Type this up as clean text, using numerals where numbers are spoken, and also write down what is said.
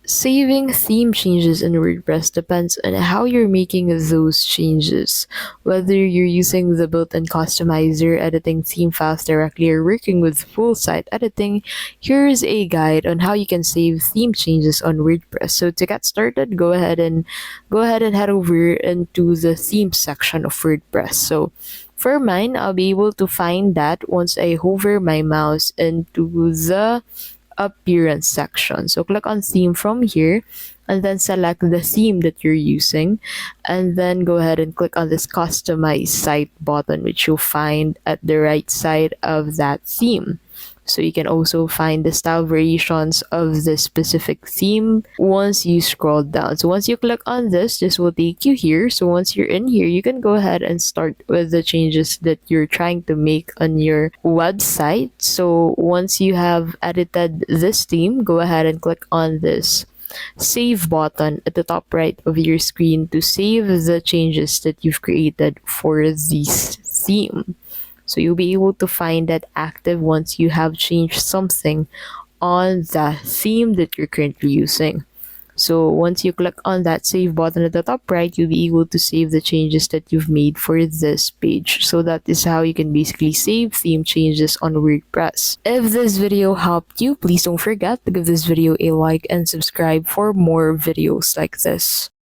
Saving theme changes in WordPress depends on how you're making those changes. Whether you're using the built-in customizer, editing theme files directly, or working with full site editing, here's a guide on how you can save theme changes on WordPress. So to get started, go ahead and head over into the theme section of WordPress. So for mine, I'll be able to find that once I hover my mouse into the appearance section. So click on theme from here and then select the theme that you're using, and then go ahead and click on this customize site button, which you'll find at the right side of that theme. So you can also find the style variations of the specific theme once you scroll down. So once you click on this will take you here. So once you're in here, you can go ahead and start with the changes that you're trying to make on your website. So once you have edited this theme, go ahead and click on this save button at the top right of your screen to save the changes that you've created for this theme. So you'll be able to find that active once you have changed something on the theme that you're currently using. So once you click on that save button at the top right, you'll be able to save the changes that you've made for this page. So that is how you can basically save theme changes on WordPress. If this video helped you, please don't forget to give this video a like and subscribe for more videos like this.